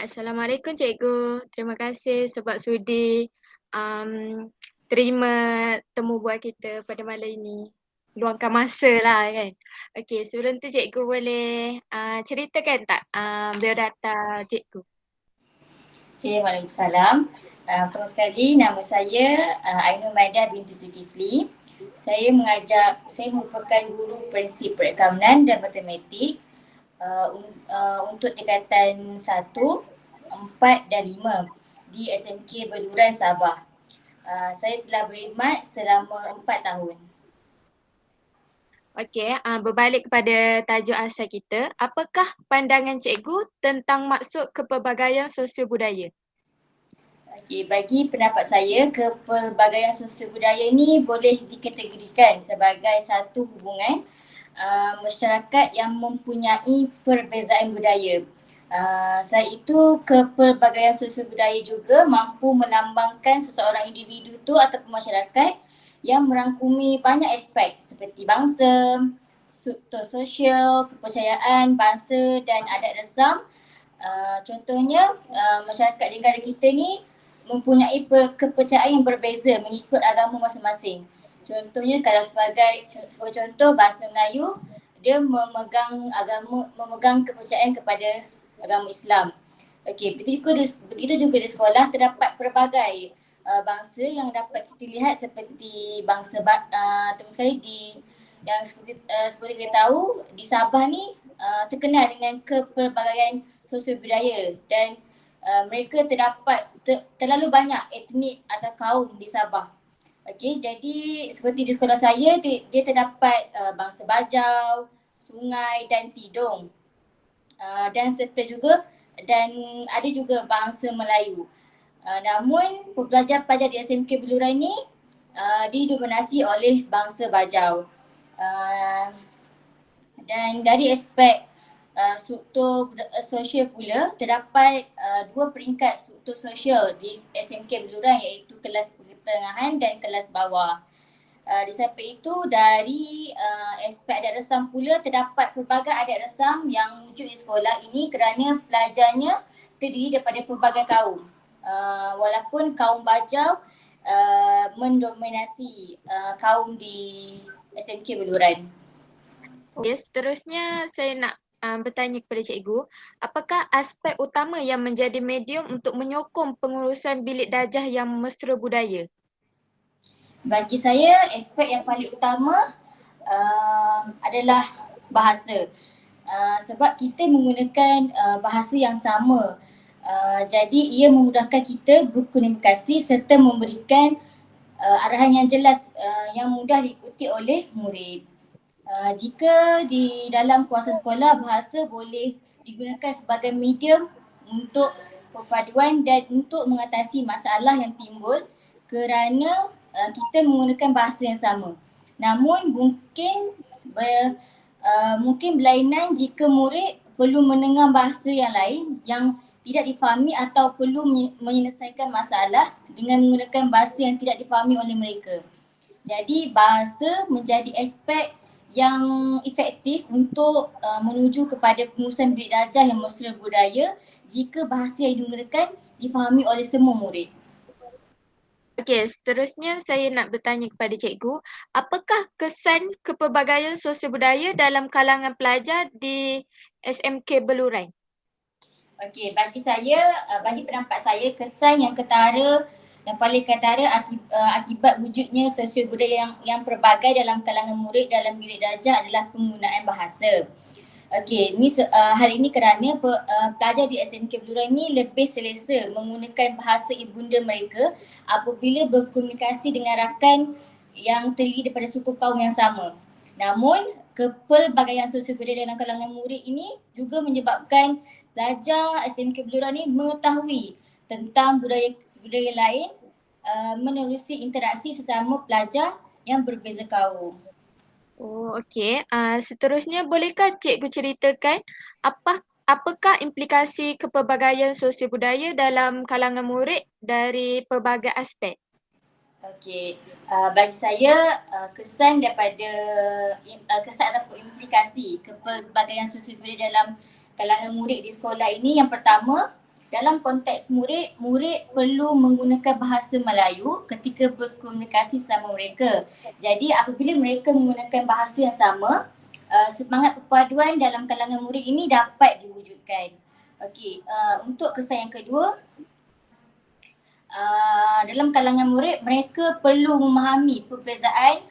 Assalamualaikum cikgu. Terima kasih sebab sudi um, terima temu bual kita pada malam ini. Luangkan masa lah kan. Okey, sebelum tu cikgu boleh ceritakan tak biodata cikgu? Okay, Waalaikumsalam. Pertama sekali, nama saya Ainul Maidah binti Zulkifli. Saya merupakan guru prinsip perakaunan dan matematik untuk tingkatan 1, 4 dan 5 di SMK Beluran, Sabah. Saya telah berkhidmat selama 4 tahun. Okey, berbalik kepada tajuk asal kita, apakah pandangan cikgu tentang maksud kepelbagaian sosial budaya? Okay, bagi pendapat saya, kepelbagaian sosial budaya ni boleh dikategorikan sebagai satu hubungan masyarakat yang mempunyai perbezaan budaya. Selain itu, kepelbagaian sosial budaya juga mampu melambangkan seseorang individu tu ataupun masyarakat yang merangkumi banyak aspek seperti bangsa, struktur sosial, kepercayaan, bangsa dan adat resam. Contohnya, masyarakat di negara kita ni mempunyai kepercayaan yang berbeza mengikut agama masing-masing. Contohnya kalau sebagai contoh bahasa Melayu, dia memegang kepercayaan kepada agama Islam. Okey, begitu juga di sekolah terdapat pelbagai bangsa yang dapat kita lihat seperti bangsa terutama sekali yang seperti kita tahu di Sabah ni terkenal dengan kepelbagaian sosial budaya dan mereka terdapat terlalu banyak etnik atau kaum di Sabah. Okey, jadi seperti di sekolah saya dia terdapat bangsa Bajau, Sungai dan Tidong. Dan ada juga bangsa Melayu. Namun pelajar-pelajar di SMK Beluran ni didominasi oleh bangsa Bajau. Dan dari aspek struktur sosial pula terdapat dua peringkat struktur sosial di SMK Beluran iaitu kelas pertengahan dan kelas bawah. Di samping itu dari aspek adat resam pula terdapat pelbagai adat resam yang wujud di sekolah ini kerana pelajarnya terdiri daripada pelbagai kaum. Walaupun kaum Bajau mendominasi kaum di SMK Beluran. Okay, seterusnya saya nak bertanya kepada cikgu, apakah aspek utama yang menjadi medium untuk menyokong pengurusan bilik darjah yang mesra budaya? Bagi saya, aspek yang paling utama adalah bahasa. Sebab kita menggunakan bahasa yang sama. Jadi ia memudahkan kita berkomunikasi serta memberikan arahan yang jelas yang mudah diikuti oleh murid. Jika di dalam kawasan sekolah, bahasa boleh digunakan sebagai medium untuk perpaduan dan untuk mengatasi masalah yang timbul kerana kita menggunakan bahasa yang sama. Namun mungkin berlainan jika murid perlu mendengar bahasa yang lain yang tidak difahami atau perlu menyelesaikan masalah dengan menggunakan bahasa yang tidak difahami oleh mereka. Jadi bahasa menjadi aspek yang efektif untuk menuju kepada pengurusan bilik darjah yang mesra budaya jika bahasa yang digunakan difahami oleh semua murid. Okey, seterusnya saya nak bertanya kepada cikgu, apakah kesan kepelbagaian sosial budaya dalam kalangan pelajar di SMK Beluran? Okey, bagi pendapat saya, kesan yang paling ketara akibat wujudnya sosial budaya yang pelbagai dalam kalangan murid dalam bilik darjah adalah penggunaan bahasa. Okey, hal ini kerana pelajar di SMK Beluran ini lebih selesa menggunakan bahasa ibunda mereka apabila berkomunikasi dengan rakan yang terdiri daripada suku kaum yang sama. Namun, kepelbagaian sosial budaya dalam kalangan murid ini juga menyebabkan pelajar SMK Beluran ini mengetahui tentang budaya lain menerusi interaksi sesama pelajar yang berbeza kaum. Oh, okey. Seterusnya bolehkah cikgu ceritakan apakah implikasi kepelbagaian sosial budaya dalam kalangan murid dari pelbagai aspek? Okey, bagi saya kesan ataupun implikasi kepelbagaian sosial budaya dalam kalangan murid di sekolah ini, yang pertama, dalam konteks murid, murid perlu menggunakan bahasa Melayu ketika berkomunikasi sama mereka. Jadi apabila mereka menggunakan bahasa yang sama, semangat perpaduan dalam kalangan murid ini dapat diwujudkan. Okey, untuk kesan yang kedua, dalam kalangan murid, mereka perlu memahami perbezaan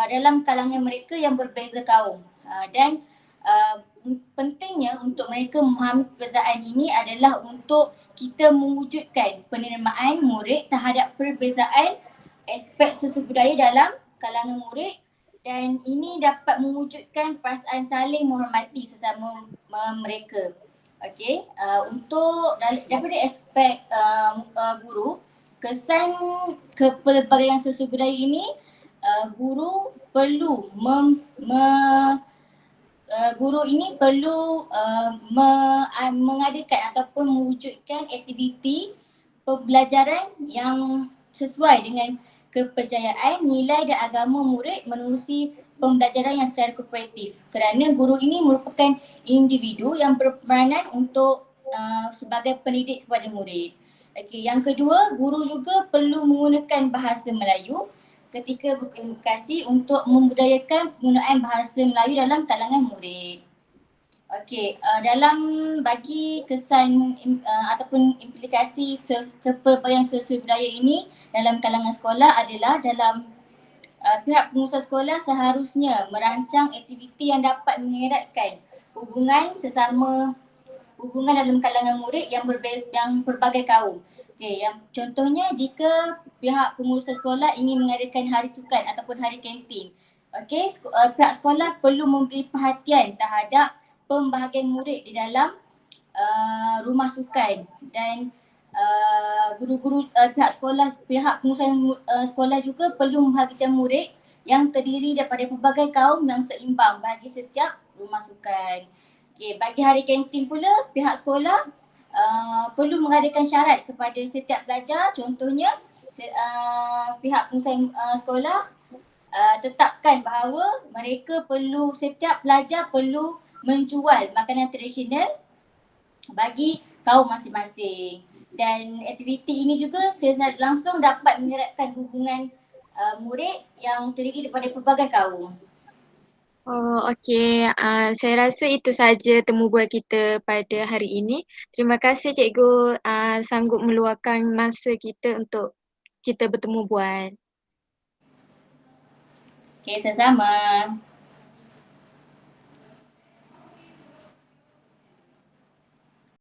dalam kalangan mereka yang berbeza kaum. Dan pentingnya untuk mereka memahami perbezaan ini adalah untuk kita mewujudkan penerimaan murid terhadap perbezaan aspek sosiobudaya dalam kalangan murid, dan ini dapat mewujudkan perasaan saling menghormati sesama mereka. Okey, untuk daripada aspek guru, kesan kepelbagaian sosiobudaya ini, guru perlu guru ini perlu mengadakan ataupun mewujudkan aktiviti pembelajaran yang sesuai dengan kepercayaan, nilai dan agama murid menerusi pembelajaran yang secara kooperatif, kerana guru ini merupakan individu yang berperanan untuk sebagai pendidik kepada murid. Okey, yang kedua, guru juga perlu menggunakan bahasa Melayu ketika berkomunikasi untuk membudayakan penggunaan bahasa Melayu dalam kalangan murid. Okey, dalam bagi kesan ataupun implikasi kepelbagaian sosial budaya ini dalam kalangan sekolah adalah dalam pihak pengurusan sekolah seharusnya merancang aktiviti yang dapat mengeratkan hubungan dalam kalangan murid yang berbagai kaum. Okey, yang contohnya jika pihak pengurusan sekolah ingin mengadakan hari sukan ataupun hari kantin, okey, pihak sekolah perlu memberi perhatian terhadap pembahagian murid di dalam rumah sukan, dan guru-guru pihak pengurusan sekolah juga perlu membahagikan murid yang terdiri daripada pelbagai kaum yang seimbang bagi setiap rumah sukan. Okay, bagi hari kantin pula, pihak sekolah perlu mengadakan syarat kepada setiap pelajar. Contohnya, pihak pengurusan sekolah tetapkan bahawa setiap pelajar perlu menjual makanan tradisional bagi kaum masing-masing. Dan aktiviti ini juga secara langsung dapat mengeratkan hubungan murid yang terdiri daripada pelbagai kaum. Oh, okey. Saya rasa itu saja temu bual kita pada hari ini. Terima kasih cikgu sanggup meluangkan masa kita untuk kita bertemu bual. Okey, sama-sama.